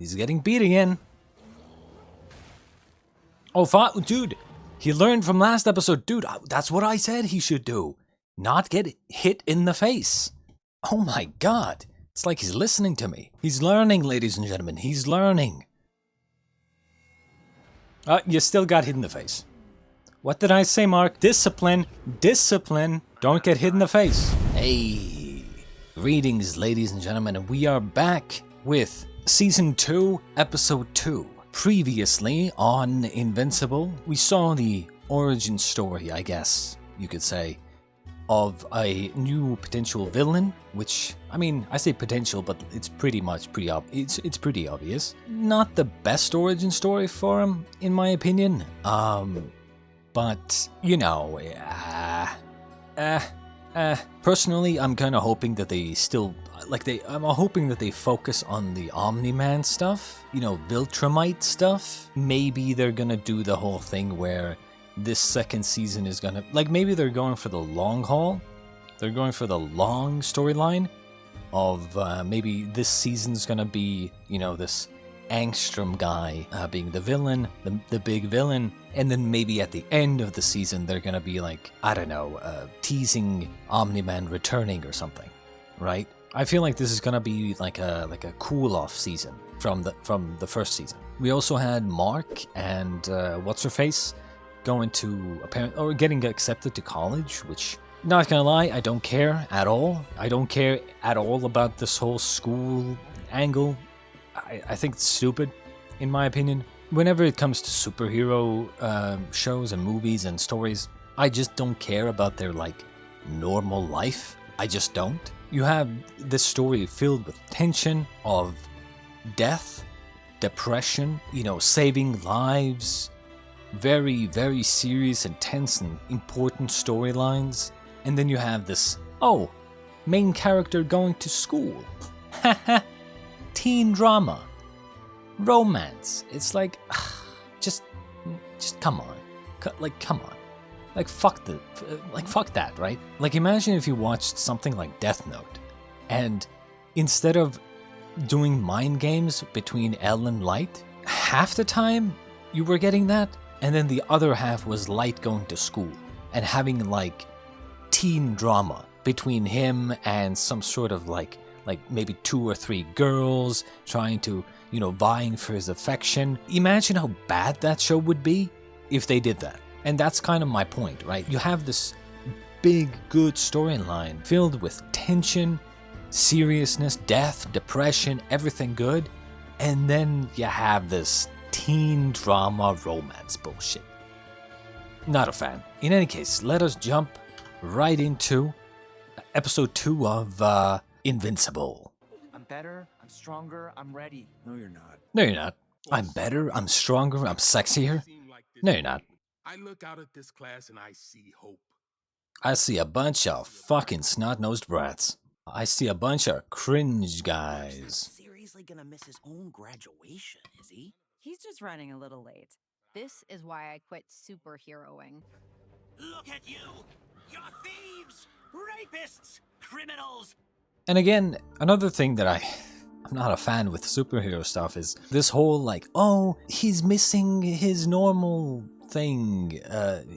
He's getting beat again. Oh, dude. He learned from last episode. Dude, that's what I said he should do. Not get hit in the face. Oh my god. It's like he's listening to me. He's learning, ladies and gentlemen. He's learning. You still got hit in the face. What did I say, Mark? Discipline. Discipline. Don't get hit in the face. Hey. Greetings, ladies and gentlemen. And we are back with Season 2, Episode 2. Previously on Invincible, we saw the origin story, I guess you could say, of a new potential villain, which, I mean, I say potential, but it's pretty obvious. Not the best origin story for him, in my opinion. But, you know, personally, I'm kind of hoping that they still, I'm hoping that they focus on the Omni-Man stuff, you know, Viltrumite stuff. Maybe they're gonna do the whole thing where this second season is gonna, maybe they're going for the long haul. They're going for the long storyline of maybe this season's gonna be, you know, this Angstrom guy being the villain, the big villain, and then maybe at the end of the season they're gonna be like, I don't know, teasing Omni-Man returning or something, right? I feel like this is gonna be like a cool-off season from the first season. We also had Mark and what's-her-face going to getting accepted to college, which, not gonna lie, I don't care at all. I don't care at all about this whole school angle. I think it's stupid, in my opinion. Whenever it comes to superhero shows and movies and stories, I just don't care about their, normal life. I just don't. You have this story filled with tension of death, depression, you know, saving lives, very, very serious, intense, and important storylines. And then you have this, main character going to school. Haha. Teen drama. Romance. It's like, just come on. Come on. Fuck that, right? Imagine if you watched something like Death Note, and instead of doing mind games between L and Light, half the time you were getting that, and then the other half was Light going to school and having teen drama between him and some sort of maybe 2 or 3 girls trying to, you know, vying for his affection. Imagine how bad that show would be if they did that. And that's kind of my point, right? You have this big, good storyline filled with tension, seriousness, death, depression, everything good. And then you have this teen drama romance bullshit. Not a fan. In any case, let us jump right into episode 2 of Invincible. I'm better, I'm stronger, I'm ready. No, you're not. No, you're not. I'm better, I'm stronger, I'm sexier. No, you're not. I look out at this class and I see hope. I see a bunch of fucking snot-nosed brats. I see a bunch of cringe guys. Seriously gonna miss his own graduation, is he? He's just running a little late. This is why I quit superheroing. Look at you! You're thieves! Rapists! Criminals! And again, another thing that I'm not a fan with superhero stuff is this whole he's missing his normal thing,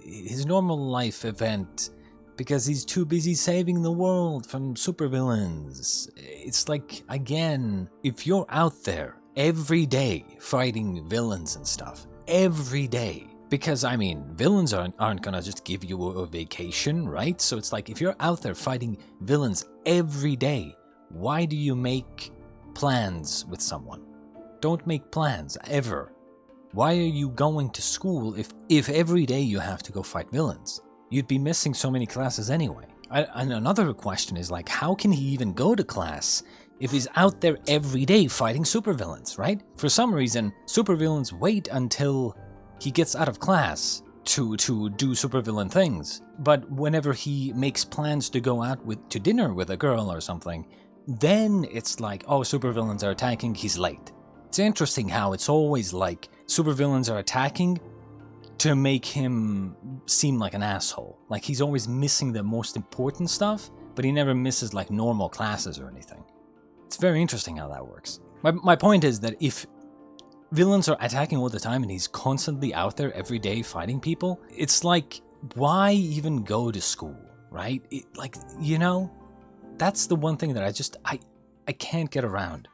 his normal life event because he's too busy saving the world from supervillains. It's again, if you're out there every day fighting villains and stuff, every day, because, I mean, villains aren't gonna just give you a vacation, right? So it's if you're out there fighting villains every day, why do you make plans with someone? Don't make plans, ever. Why are you going to school if every day you have to go fight villains? You'd be missing so many classes anyway. And another question is, how can he even go to class if he's out there every day fighting supervillains, right? For some reason, supervillains wait until he gets out of class to do supervillain things. But whenever he makes plans to go out to dinner with a girl or something, then it's supervillains are attacking, he's late. It's interesting how it's always supervillains are attacking to make him seem like an asshole. He's always missing the most important stuff, but he never misses normal classes or anything. It's very interesting how that works. My point is that if villains are attacking all the time and he's constantly out there every day fighting people. It's like, why even go to school, right? Like, you know, that's the one thing that I can't get around.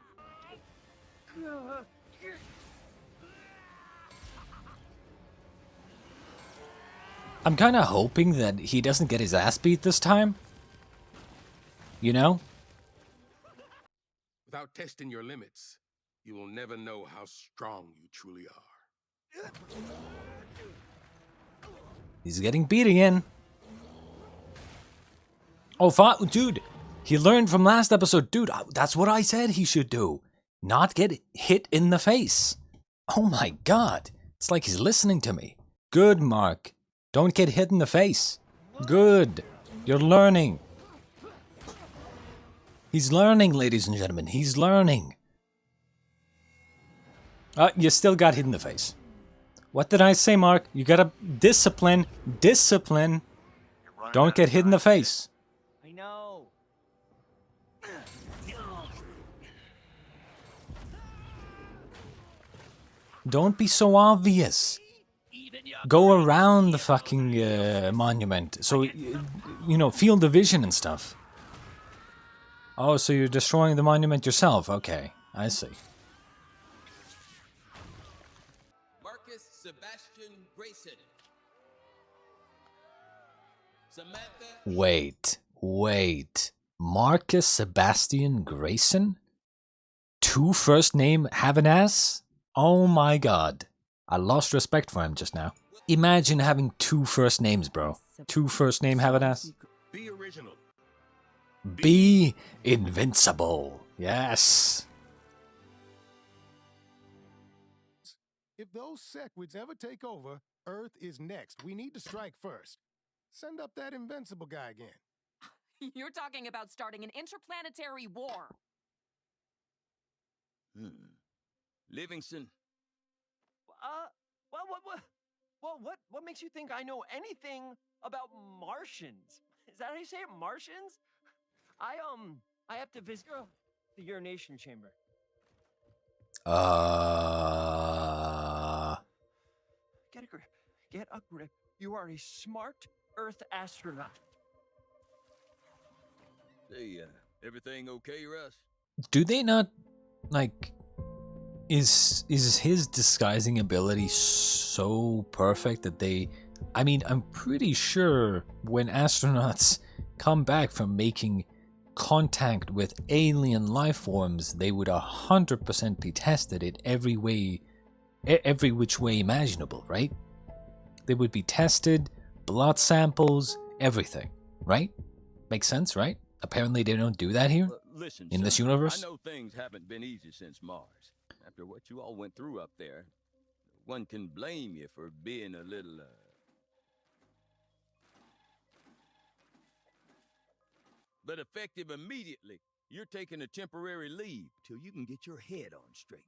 I'm kind of hoping that he doesn't get his ass beat this time. You know? Without testing your limits, you will never know how strong you truly are. He's getting beat again. Oh, dude, he learned from last episode. Dude, that's what I said he should do. Not get hit in the face. Oh my god. It's like he's listening to me. Good, Mark. Don't get hit in the face. Good. You're learning. He's learning, ladies and gentlemen. He's learning. You still got hit in the face. What did I say, Mark? You gotta discipline. Discipline. Don't get hit in the face. I know. Don't be so obvious. Go around the fucking monument. So, you know, field of vision and stuff. Oh, so you're destroying the monument yourself. Okay, I see. Marcus Sebastian Grayson. Samantha. Wait. Marcus Sebastian Grayson? 2 first name have an ass? Oh my god. I lost respect for him just now. Imagine having 2 first names, bro. 2 first name have an ass? Be original. Be invincible. Yes. If those sequids ever take over, Earth is next. We need to strike first. Send up that Invincible guy again. You're talking about starting an interplanetary war. Livingston. What makes you think I know anything about Martians? Is that how you say it, Martians? I have to visit the urination chamber. Get a grip. Get a grip. You are a smart Earth astronaut. Hey, everything okay, Russ? Do they not, like... Is his disguising ability so perfect that they... I mean, I'm pretty sure when astronauts come back from making contact with alien life forms, they would 100% be tested in every way, every which way imaginable, right? They would be tested, blood samples, everything, right? Makes sense, right? Apparently they don't do that here, Listen, in this son, universe. I know things haven't been easy since Mars. After what you all went through up there, one can blame you for being a little, But effective immediately, you're taking a temporary leave till you can get your head on straight.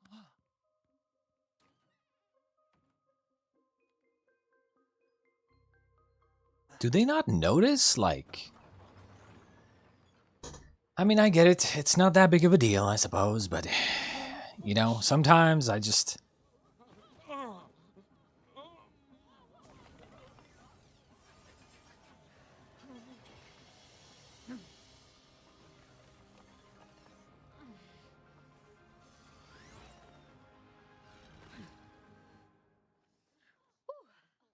Do they not notice? Like... I mean, I get it. It's not that big of a deal, I suppose, but... You know, sometimes I just...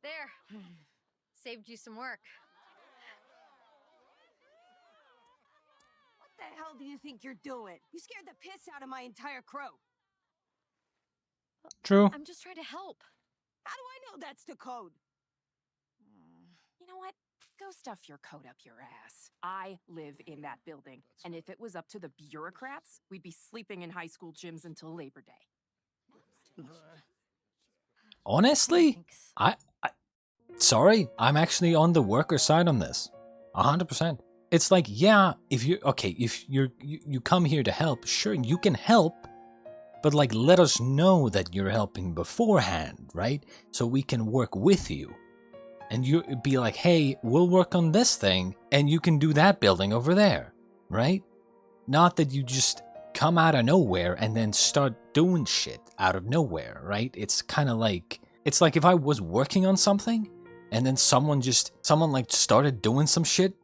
There. Saved you some work. What the hell do you think you're doing? You scared the piss out of my entire crew. True. I'm just trying to help. How do I know that's the code? You know what? Go stuff your coat up your ass. I live in that building, and if it was up to the bureaucrats, we'd be sleeping in high school gyms until Labor Day. Honestly, Thanks. sorry, I'm actually on the worker side on this. 100%. It's like, yeah, if you come here to help, sure, you can help, but like, let us know that you're helping beforehand, right? So we can work with you. And you be like, hey, we'll work on this thing, and you can do that building over there, right? Not that you just come out of nowhere and then start doing shit out of nowhere, right? It's kind of like, it's like if I was working on something and then someone like started doing some shit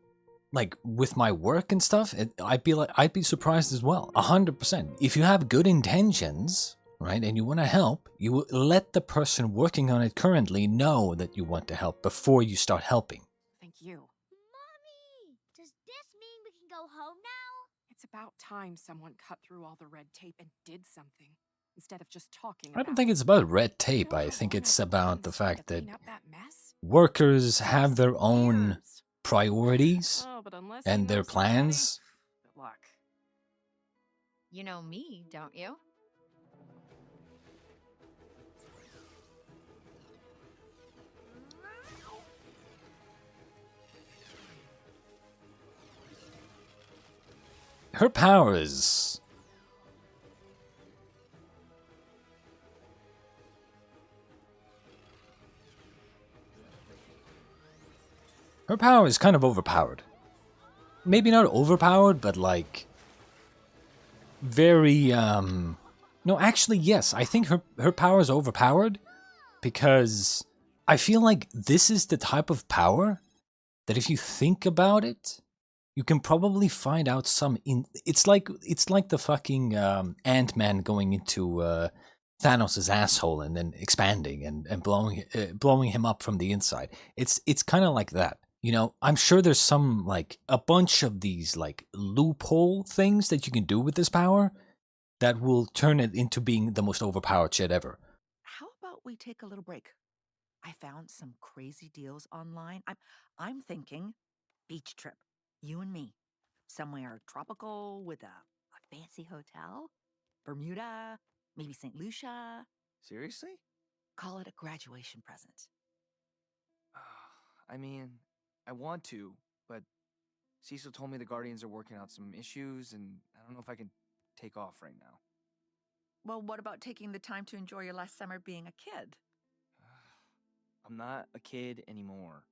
like with my work and stuff, I'd be surprised as well. 100%. If you have good intentions, right, and you want to help, you will let the person working on it currently know that you want to help before you start helping. Thank you. Mommy! Does this mean we can go home now? It's about time someone cut through all the red tape and did something instead of just talking I about don't think it. it's about red tape. You know I how think long it's I've been about the trying fact to that clean up that mess? workers have their own Years. priorities Oh, but unless you and know their somebody, plans. good luck. You know me, don't you? Her powers. Her power is kind of overpowered. Maybe not overpowered, but like very no, actually yes, I think her power is overpowered because I feel like this is the type of power that if you think about it, you can probably find out it's like the fucking Ant-Man going into Thanos' asshole and then expanding and blowing him up from the inside. It's kind of like that. You know, I'm sure there's some, like, a bunch of these, like, loophole things that you can do with this power that will turn it into being the most overpowered shit ever. How about we take a little break? I found some crazy deals online. I'm thinking beach trip, you and me, somewhere tropical with a fancy hotel, Bermuda, maybe St. Lucia. Seriously? Call it a graduation present. I mean, I want to, but Cecil told me the Guardians are working out some issues, and I don't know if I can take off right now. Well, what about taking the time to enjoy your last summer being a kid? I'm not a kid anymore.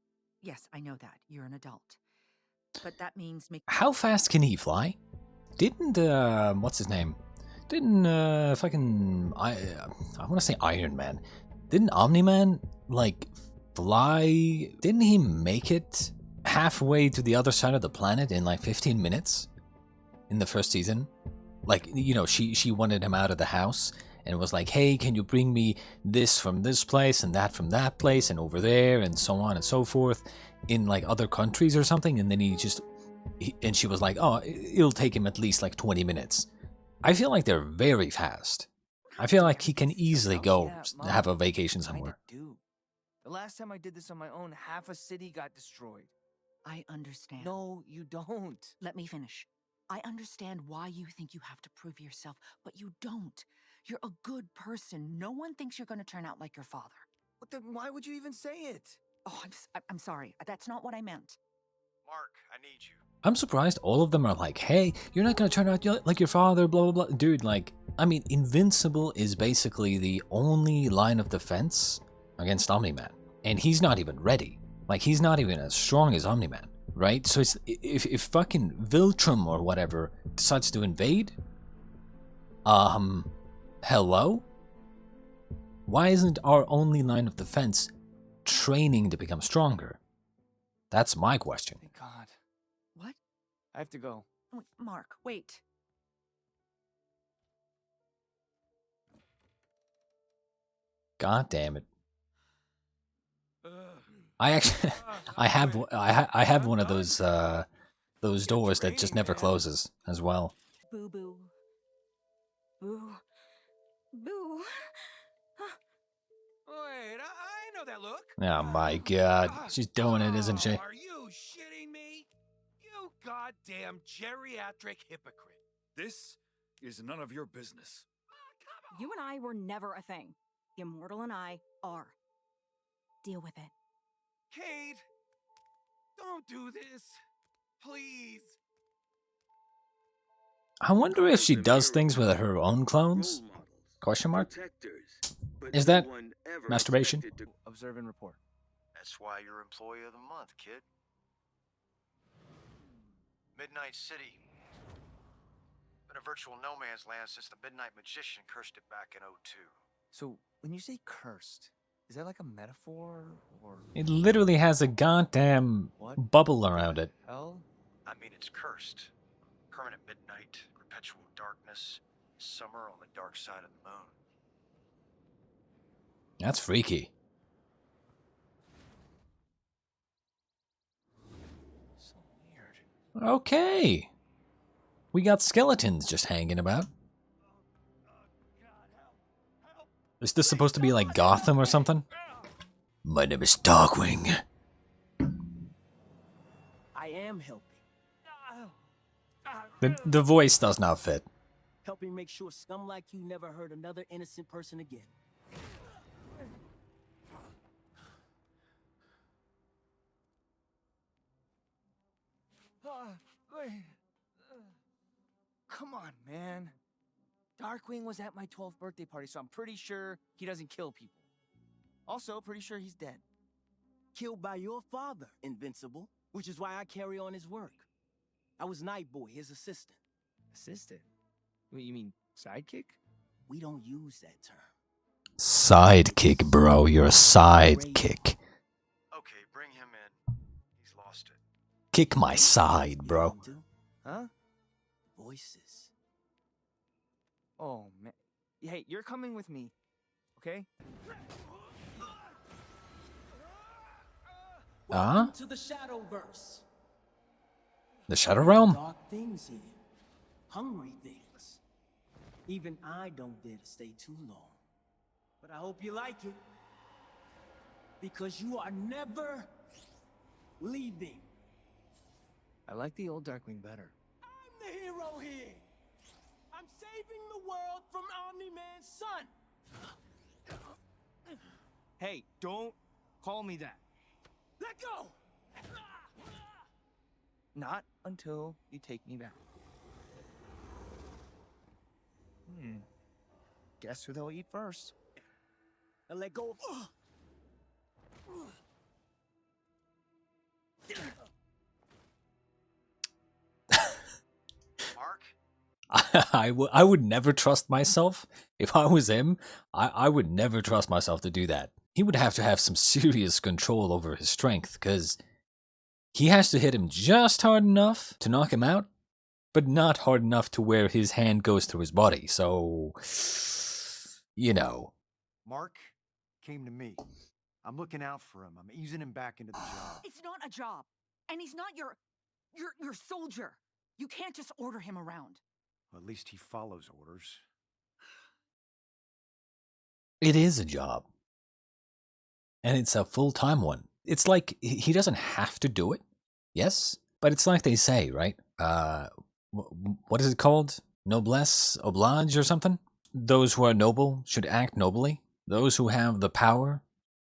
Yes, I know that. You're an adult. But that means How fast can he fly? Didn't, what's his name? Didn't, fucking, I want to say Iron Man. Didn't Omni-Man, like, fly? Didn't he make it halfway to the other side of the planet in, like, 15 minutes? In the first season? Like, you know, she wanted him out of the house and was like, hey, can you bring me this from this place and that from that place and over there and so on and so forth in, like, other countries or something? And then and she was like, oh, it'll take him at least, like, 20 minutes. I feel like they're very fast. I feel like he can easily go have a vacation somewhere. The last time I did this on my own, half a city got destroyed. I understand. No, you don't. Let me finish. I understand why you think you have to prove yourself, but you don't. You're a good person. No one thinks you're going to turn out like your father. But then why would you even say it? Oh, I'm sorry. That's not what I meant. Mark, I need you. I'm surprised all of them are like, hey, you're not going to turn out like your father, blah, blah, blah. Dude, like, I mean, Invincible is basically the only line of defense against Omni-Man. And he's not even ready. Like, he's not even as strong as Omni-Man, right? So it's, if fucking Viltrum or whatever decides to invade, hello? Why isn't our only line of defense training to become stronger? That's my question. Thank God. What? I have to go. Mark, wait. God damn it. I actually, I have one of those doors that just never closes as well. Boo boo. Boo. Boo. Wait, I know that look. Oh my God, she's doing it, isn't she? Are you shitting me? You goddamn geriatric hypocrite. This is none of your business. You and I were never a thing. The Immortal and I are. Deal with it. Kate, don't do this. Please. I wonder if she does things with her own clones? Question mark? Is that masturbation? Observe and report. That's why you're Employee of the Month, kid. Midnight City. Been a virtual no man's land since the Midnight Magician cursed it back in '02. So, when you say cursed, is that like a metaphor, or...? It literally has a goddamn bubble around it. Hell? I mean, it's cursed. Permanent midnight, perpetual darkness, summer on the dark side of the moon. That's freaky. So weird. Okay. We got skeletons just hanging about. Is this supposed to be like Gotham or something? My name is Darkwing. I am helping. The voice does not fit. Helping make sure scum like you never hurt another innocent person again. Come on, man. Darkwing was at my 12th birthday party, so I'm pretty sure he doesn't kill people. Also, pretty sure he's dead. Killed by your father, Invincible, which is why I carry on his work. I was Night Boy, his assistant. Assistant? What, you mean sidekick? We don't use that term. Sidekick, bro. You're a sidekick. Okay, bring him in. He's lost it. Kick my side, bro. Huh? Voices. Oh, man. Hey, you're coming with me, okay? Huh? To the Shadowverse. The Shadow Realm? Dark things here. Hungry things. Even I don't dare to stay too long. But I hope you like it. Because you are never leaving. I like the old Darkwing better. I'm the hero here. I'm saving the world from Omni-Man's son. Hey, don't call me that. Let go! Not until you take me back. Guess who they'll eat first? And let go of... Mark? I would never trust myself. If I was him, I would never trust myself to do that. He would have to have some serious control over his strength, because he has to hit him just hard enough to knock him out, but not hard enough to where his hand goes through his body. So, you know. Mark came to me. I'm looking out for him. I'm easing him back into the job. It's not a job. And he's not your soldier. You can't just order him around. Well, at least he follows orders. It is a job. And it's a full-time one. It's like, he doesn't have to do it. Yes? But it's like they say, right? What is it called? Noblesse oblige or something? Those who are noble should act nobly. Those who have the power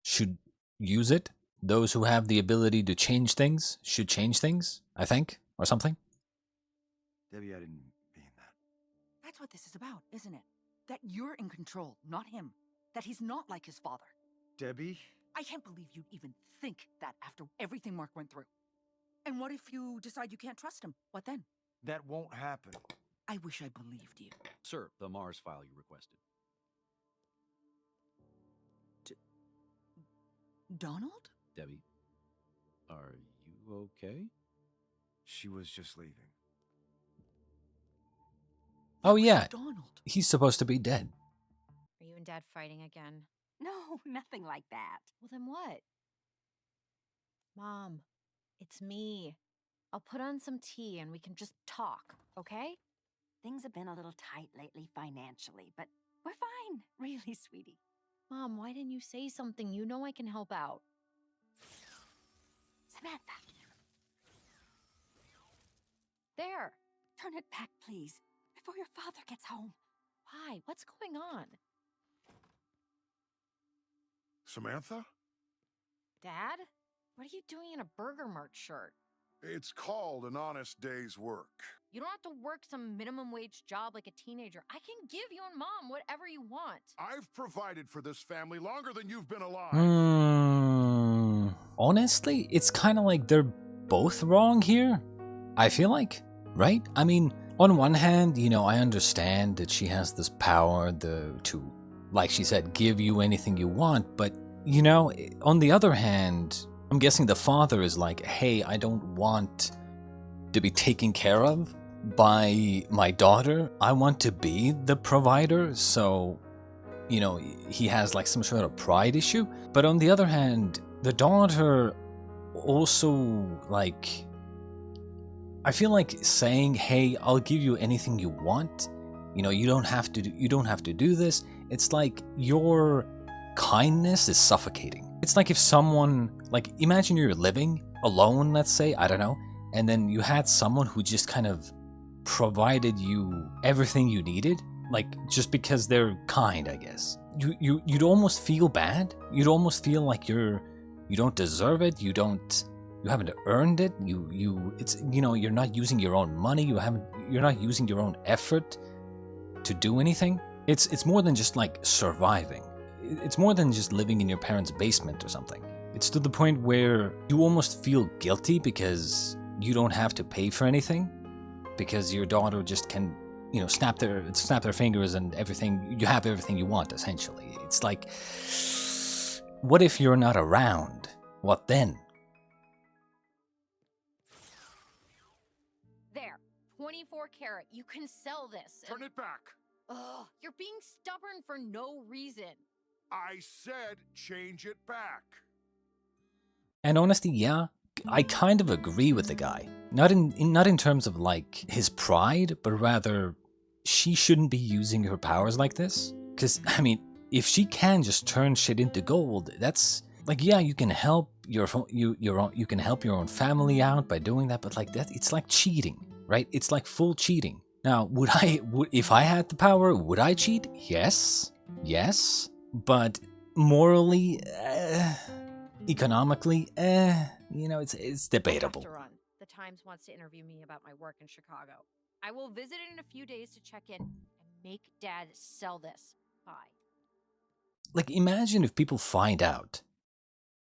should use it. Those who have the ability to change things should change things, I think, or something. Debbie, I didn't mean that. That's what this is about, isn't it? That you're in control, not him. That he's not like his father. Debbie? I can't believe you'd even think that after everything Mark went through. And what if you decide you can't trust him? What then? That won't happen. I wish I believed you. Sir, the Mars file you requested. Donald? Debbie, are you okay? She was just leaving. Oh yeah, Donald. he's supposed to be dead. Are you and Dad fighting again? No, nothing like that. Well, then what? Mom, it's me. I'll put on some tea and we can just talk, okay? Things have been a little tight lately financially, but we're fine. Really, sweetie. Mom, why didn't you say something? You know I can help out. Samantha, There. turn it back, please, before your father gets home. Why? What's going on? Samantha? Dad? What are you doing in a Burger Mart shirt? It's called an honest day's work. You don't have to work some minimum wage job like a teenager. I can give you and Mom whatever you want. I've provided for this family longer than you've been alive. Honestly, it's kind of like they're both wrong here. I feel like, right? I mean, on one hand, you know, I understand that she has this power to, like she said, give you anything you want, but, you know, on the other hand, I'm guessing the father is like, hey, I don't want to be taken care of by my daughter. I want to be the provider, so, you know, he has like some sort of pride issue. But on the other hand, the daughter also, like, I feel like saying, hey, I'll give you anything you want, you know, you don't have to do this. It's like your kindness is suffocating. It's like if someone, like, imagine you're living alone, let's say, I don't know, and then you had someone who just kind of provided you everything you needed, like, just because they're kind, I guess. You'd almost feel bad. You'd almost feel like you don't deserve it. You haven't earned it. It's, you know, you're not using your own money. You're not using your own effort to do anything. It's more than just like surviving. It's more than just living in your parents' basement or something. It's to the point where you almost feel guilty because you don't have to pay for anything, because your daughter just can, you know, snap their fingers and everything. You have everything you want, essentially. It's like, what if you're not around? What then? There, 24 karat. You can sell this. Turn it back. Ugh, you're being stubborn for no reason. I said change it back. And honestly, yeah, I kind of agree with the guy. Not in terms of like his pride, but rather she shouldn't be using her powers like this. Because I mean, if she can just turn shit into gold, that's like, yeah, you can help you can help your own family out by doing that, but like that, it's like cheating, right? It's like full cheating. Now, if I had the power, would I cheat? Yes, but morally, economically, you know, it's debatable. I have to run. The Times wants to interview me about my work in Chicago. I will visit in a few days to check in and make Dad sell this. Bye. Like, imagine if people find out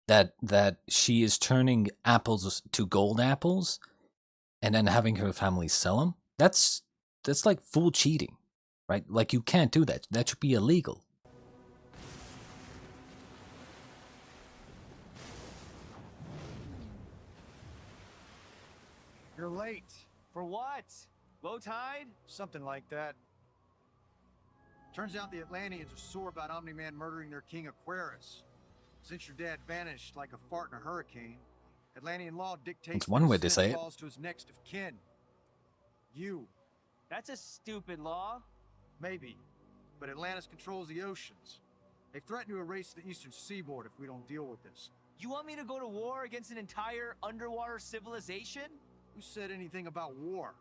that she is turning apples to gold apples and then having her family sell them. That's like full cheating, right? Like, you can't do that. That should be illegal. You're late. For what? Low tide? Something like that. Turns out the Atlanteans are sore about Omni-Man murdering their king Aquarius. Since your dad vanished like a fart in a hurricane, Atlantean law dictates It's one way to say it. falls to his next of kin. You. That's a stupid law. Maybe, but Atlantis controls the oceans. They threaten to erase the eastern seaboard if we don't deal with this. You want me to go to war against an entire underwater civilization? Who said anything about war?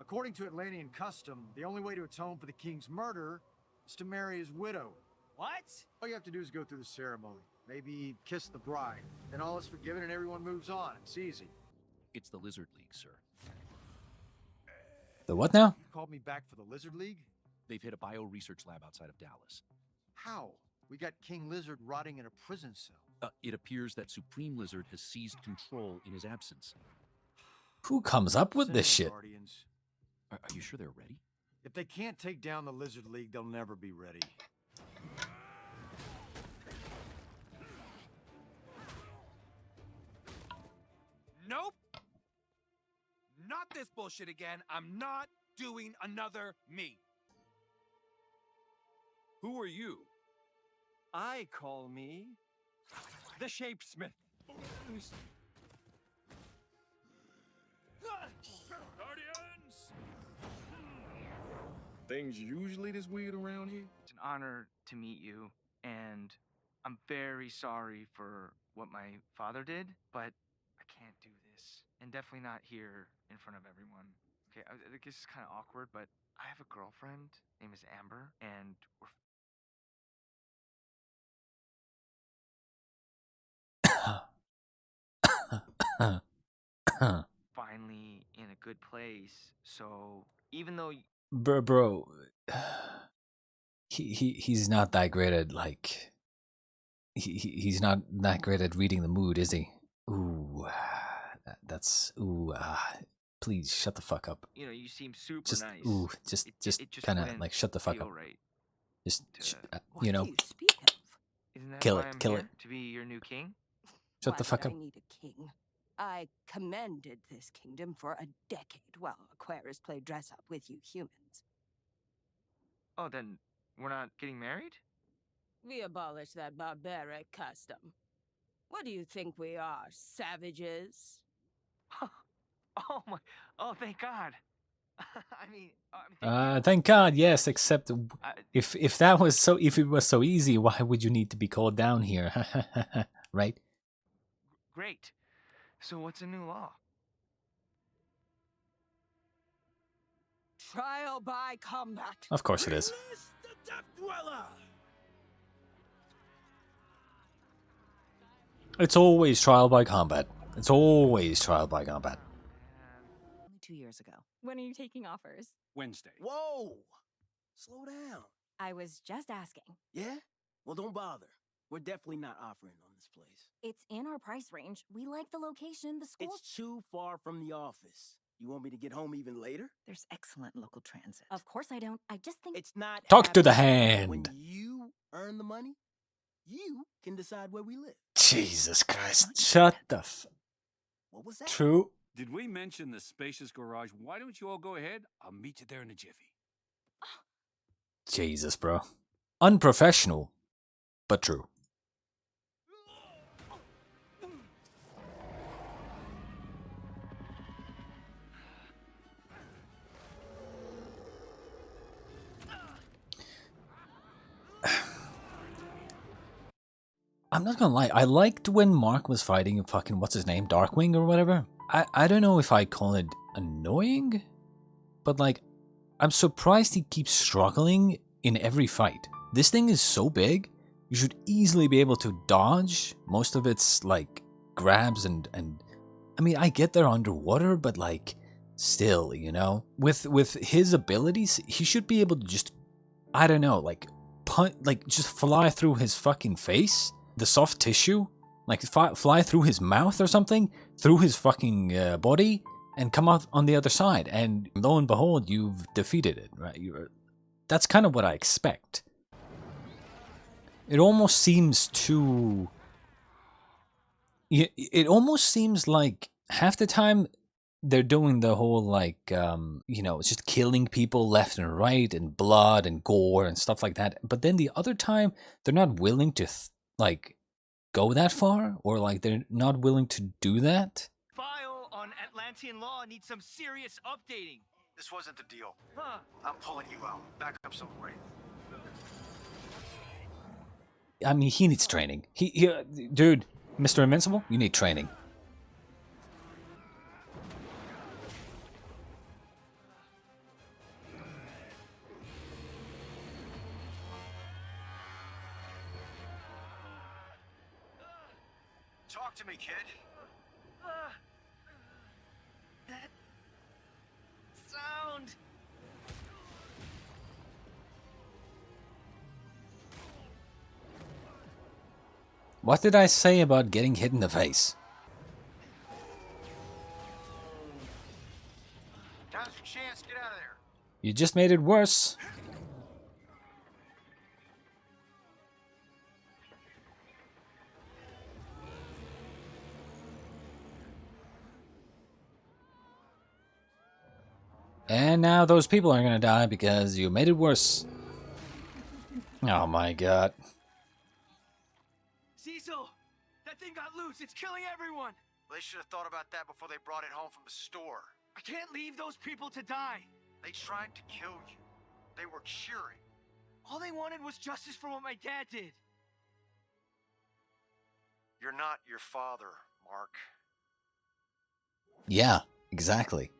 According to Atlantean custom, the only way to atone for the king's murder is to marry his widow. What? All you have to do is go through the ceremony. Maybe kiss the bride. Then all is forgiven and everyone moves on. It's easy. It's the Lizard League, sir. The what now? You called me back for the Lizard League? They've hit a bio-research lab outside of Dallas. How? We got King Lizard rotting in a prison cell. It appears that Supreme Lizard has seized control in his absence. Who comes up with Send this in shit? Guardians. Are you sure they're ready? If they can't take down the Lizard League, they'll never be ready. Nope. Not this bullshit again. I'm not doing another me. Who are you? I call me the Shapesmith. Guardians! Things usually this weird around here? It's an honor to meet you, and I'm very sorry for what my father did, but I can't do this. And definitely not here in front of everyone. Okay, I guess it's kind of awkward, but I have a girlfriend. Name is Amber, and we're finally in a good place. So even though Bro, he's not that great at like he's not that great at reading the mood, is he? Ooh, that's ooh. Please shut the fuck up. You know, you seem super Just nice. ooh, just It just kind of wouldn't like shut the fuck feel up. right. Just What you do know, you speak of? Isn't that kill why it, I'm kill here? it. To be your new king? Shut Why the fuck would up. I need a king? I commanded this kingdom for a decade while Aquarius played dress up with you humans. Oh, then we're not getting married? We abolished that barbaric custom. What do you think we are, savages? Oh my! Oh, thank God. I mean, Thank God, yes. Except if that was so, if it was so easy, why would you need to be called down here? Right? great. So what's a new law? Trial by combat. Of course it is. The Death Dweller! It's always trial by combat. It's always trial by combat. Only 2 years ago. When are you taking offers? Wednesday. Whoa! Slow down. I was just asking. Yeah? Well, don't bother. We're definitely not offering on this place. It's in our price range. We like the location, the school. It's too far from the office. You want me to get home even later? There's excellent local transit. Of course I don't. I just think It's not Talk to the happening. When hand. you earn the money, you can decide where we live. Jesus Christ. Shut the What was that? True. Did we mention the spacious garage? Why don't you all go ahead? I'll meet you there in a jiffy. Jesus, bro. Unprofessional, but true. I'm not gonna lie, I liked when Mark was fighting fucking, what's his name, Darkwing or whatever. I don't know if I call it annoying, but like, I'm surprised he keeps struggling in every fight. This thing is so big, you should easily be able to dodge most of its like grabs and I mean, I get they're underwater, but like, still, you know, with his abilities, he should be able to just, I don't know, like just fly through his fucking face, the soft tissue, like fly through his mouth or something, through his fucking body, and come out on the other side. And lo and behold, you've defeated it, right? That's kind of what I expect. It almost seems too. It almost seems like half the time they're doing the whole like, you know, just killing people left and right and blood and gore and stuff like that. But then the other time they're not willing to like go that far, or like they're not willing to do that. File on Atlantean law needs some serious updating. This wasn't the deal. Huh. I'm pulling you out. Back up some way. I mean, he needs training. He dude, Mr. Invincible, you need training. Talk to me, kid. That sound. What did I say about getting hit in the face? Now's your chance. Get out of there. You just made it worse. And now those people are gonna die because you made it worse. Oh my god. Cecil, that thing got loose. It's killing everyone. They should have thought about that before they brought it home from the store. I can't leave those people to die. They tried to kill you. They were cheering. All they wanted was justice for what my dad did. You're not your father, Mark. Yeah, exactly.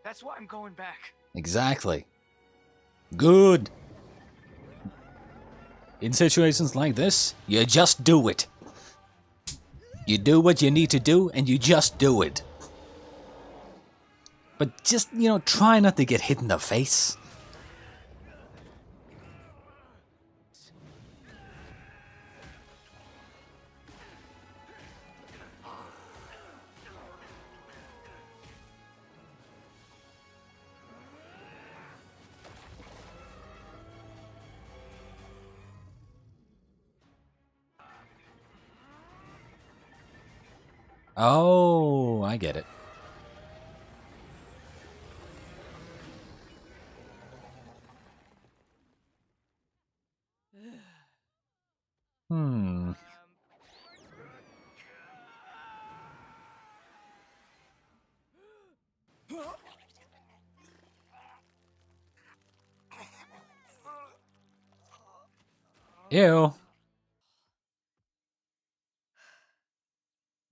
That's why I'm going back. Exactly. Good. In situations like this, you just do it. You do what you need to do, and you just do it. But just, you know, try not to get hit in the face. Oh, I get it. Hmm. Ew.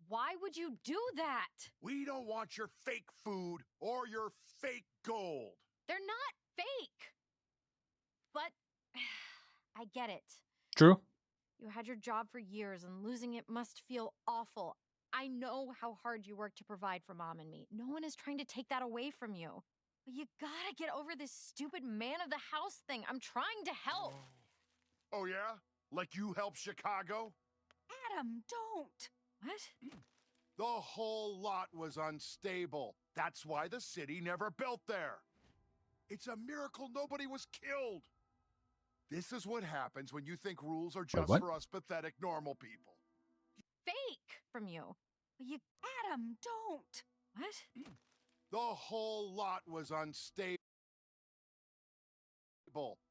Why would you do that? We don't want your fake food or your fake gold. They're not fake. But I get it. True. You had your job for years and losing it must feel awful. I know how hard you work to provide for Mom and me. No one is trying to take that away from you. But you gotta get over this stupid man of the house thing. I'm trying to help. Oh, yeah? Like you help Chicago? Adam, don't. What? The whole lot was unstable. That's why the city never built there. It's a miracle nobody was killed. This is what happens when you think rules are just for us pathetic normal people. Fake from you. But you... Adam, don't. What? The whole lot was unstable.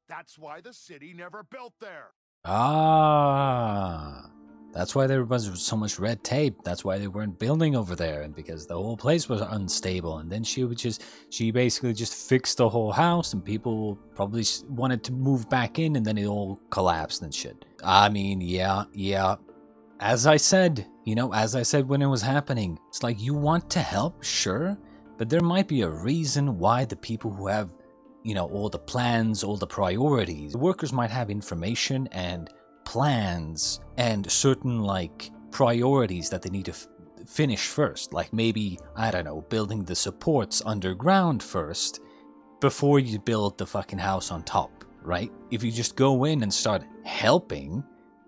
That's why the city never built there. Ah. That's why there was so much red tape. That's why they weren't building over there, and because the whole place was unstable. And then she basically just fixed the whole house, and people probably wanted to move back in, and then it all collapsed and shit. I mean, yeah. As I said, as I said when it was happening, it's like you want to help, sure, but there might be a reason why the people who have, all the plans, all the priorities, the workers might have information and plans and certain priorities that they need to finish first, like maybe, I don't know, building the supports underground first before you build the fucking house on top, right? If you just go in and start helping,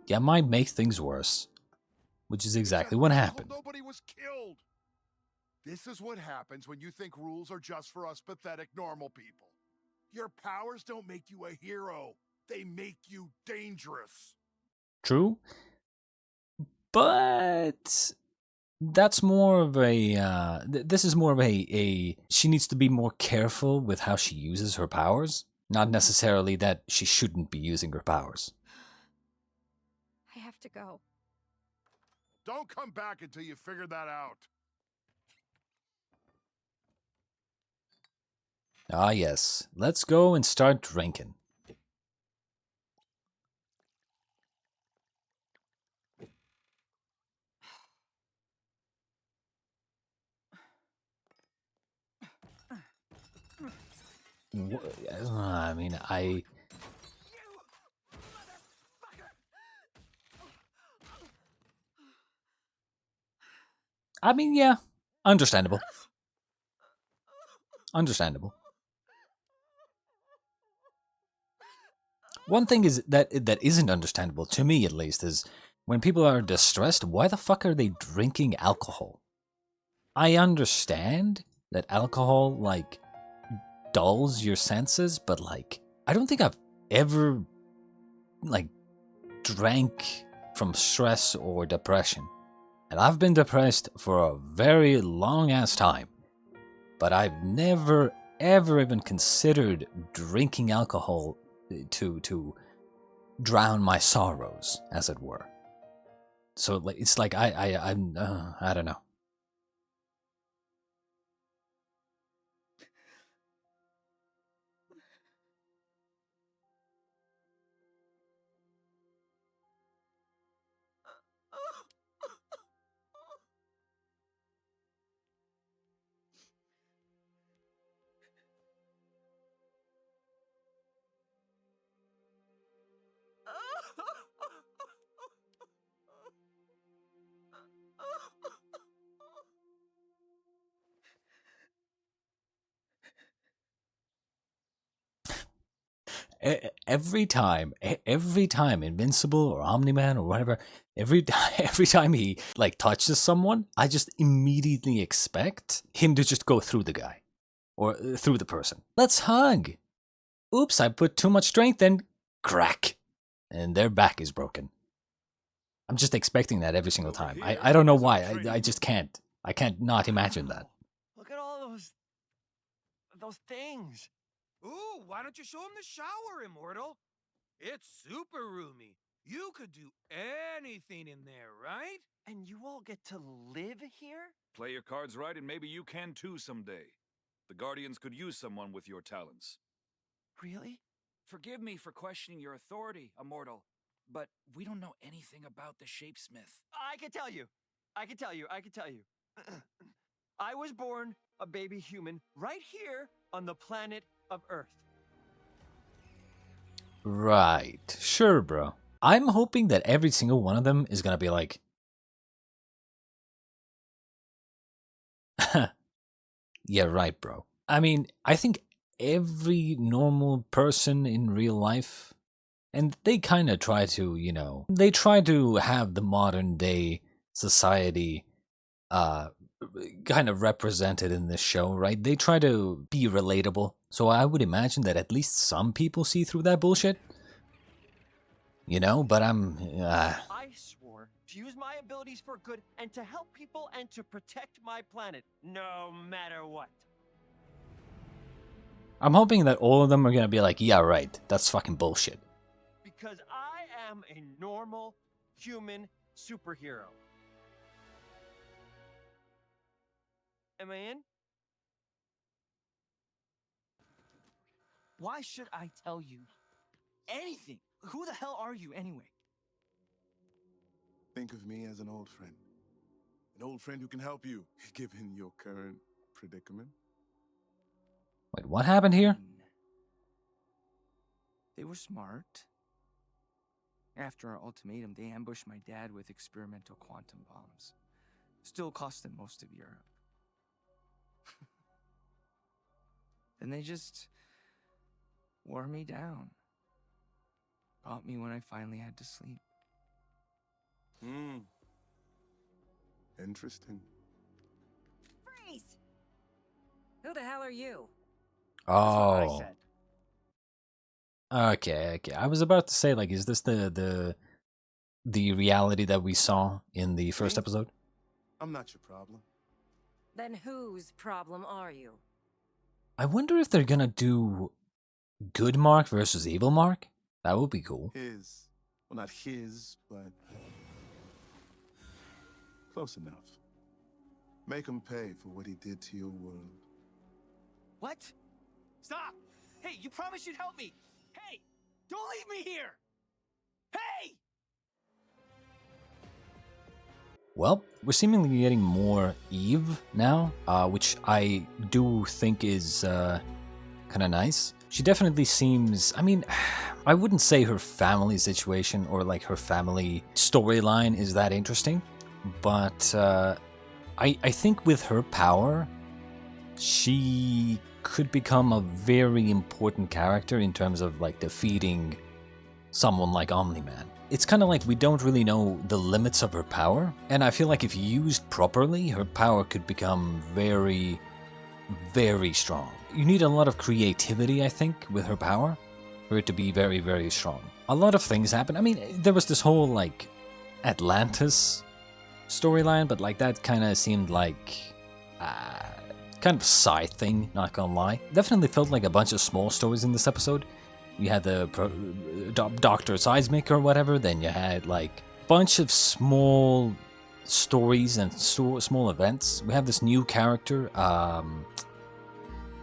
it might make things worse, which is exactly what happened. Nobody was killed. This is what happens when you think rules are just for us pathetic normal people. Your powers don't make you a hero. They make you dangerous. True, but that's more of a, this is more of a, she needs to be more careful with how she uses her powers, not necessarily that she shouldn't be using her powers. I have to go. Don't come back until you figure that out. Ah yes, let's go and start drinking. I mean, yeah, understandable. Understandable. One thing is that isn't understandable, to me at least, is when people are distressed, why the fuck are they drinking alcohol? I understand that alcohol, dulls your senses, but, I don't think I've ever, drank from stress or depression. And I've been depressed for a very long-ass time. But I've never, ever even considered drinking alcohol to drown my sorrows, as it were. So it's like I don't know. Every time Invincible or Omni-Man or whatever, every time he touches someone, I just immediately expect him to just go through the guy or through the person. Let's hug. Oops, I put too much strength in. Crack, and their back is broken. I'm just expecting that every single time. I don't know why. I just can't. I can't not imagine that. Look at all those things. Ooh, why don't you show him the shower, Immortal? It's super roomy. You could do anything in there, right? And you all get to live here? Play your cards right and maybe you can too someday. The Guardians could use someone with your talents. Really? Forgive me for questioning your authority, Immortal, but we don't know anything about the Shapesmith. I can tell you. I was born a baby human right here on the planet of Earth. Right. Sure, bro. I'm hoping that every single one of them is gonna be like... Yeah, right, bro. I mean, I think every normal person in real life, and they kind of try to, you know, they try to have the modern day society kind of represented in this show, right? They try to be relatable. So I would imagine that at least some people see through that bullshit. You know, but I swore to use my abilities for good and to help people and to protect my planet, no matter what. I'm hoping that all of them are gonna be like, yeah, right, that's fucking bullshit. Because I am a normal human superhero. Am I in? Why should I tell you anything? Who the hell are you anyway? Think of me as an old friend. An old friend who can help you, given your current predicament. Wait, what happened here? They were smart. After our ultimatum, they ambushed my dad with experimental quantum bombs. Still cost them most of Europe. Then they just wore me down. Got me when I finally had to sleep. Interesting. Freeze! Who the hell are you? Oh. Okay. I was about to say, like, is this the reality that we saw in the first episode? I'm not your problem. Then whose problem are you? I wonder if they're gonna do good Mark versus evil Mark. That would be cool. His. Well, not his, but close enough. Make him pay for what he did to your world. What? Stop! Hey, you promised you'd help me! Hey! Don't leave me here! Hey! Well, we're seemingly getting more Eve now, which I do think is kind of nice. She definitely seems, I mean, I wouldn't say her family situation or like her family storyline is that interesting, but I think with her power, she could become a very important character in terms of like defeating someone like Omni-Man. It's kind of like we don't really know the limits of her power, and I feel like if used properly, her power could become very, very strong. You need a lot of creativity, I think, with her power for it to be very, very strong. A lot of things happen. I mean, there was this whole like Atlantis storyline, but like that kind of seemed like kind of side thing, not gonna lie. Definitely felt like a bunch of small stories in this episode. You had the Dr. Seismic or whatever, then you had like a bunch of small stories and small events. We have this new character,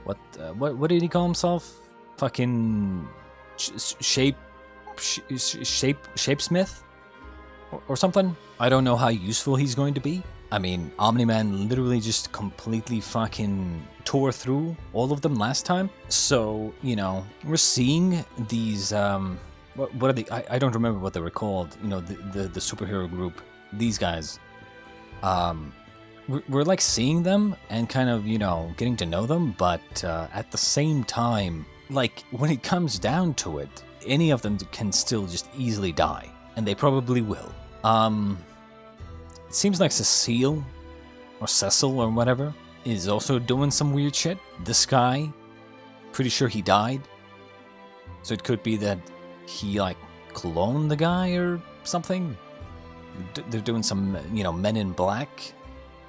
what did he call himself? Fucking Shapesmith or something? I don't know how useful he's going to be. I mean, Omni-Man literally just completely fucking tore through all of them last time. So, you know, we're seeing these, what are they? I don't remember what they were called. You know, the superhero group. These guys. We're like seeing them and kind of, you know, getting to know them. But at the same time, like when it comes down to it, any of them can still just easily die. And they probably will. It seems like Cecile or whatever is also doing some weird shit. This guy, pretty sure he died. So it could be that he like cloned the guy or something. they're doing some, you know, Men in Black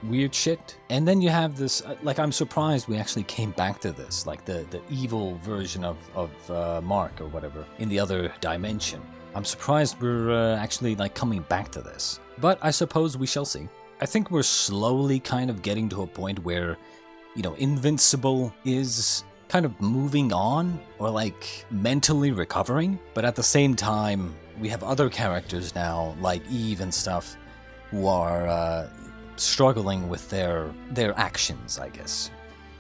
weird shit. And then you have this, like, I'm surprised we actually came back to this, like the evil version of Mark or whatever in the other dimension. I'm surprised we're actually like coming back to this, but I suppose we shall see. I think we're slowly kind of getting to a point where, you know, Invincible is kind of moving on or like mentally recovering, but at the same time we have other characters now like Eve and stuff who are struggling with their actions, I guess,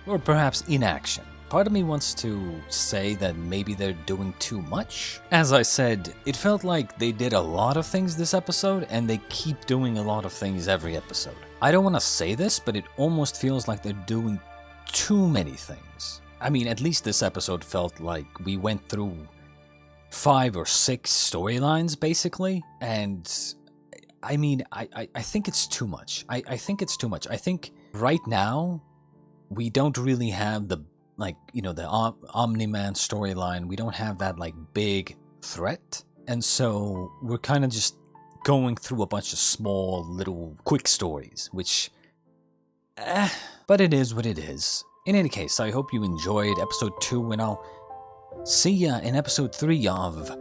or perhaps inaction. Part of me wants to say that maybe they're doing too much. As I said, it felt like they did a lot of things this episode and they keep doing a lot of things every episode. I don't want to say this, but it almost feels like they're doing too many things. I mean, at least this episode felt like we went through 5 or 6 storylines basically, and I mean, I think it's too much. I think it's too much. I think right now, we don't really have the, like, you know, the Omni-Man storyline. We don't have that, like, big threat. And so we're kind of just going through a bunch of small, little, quick stories, which, but it is what it is. In any case, I hope you enjoyed episode 2, and I'll see ya in episode 3 of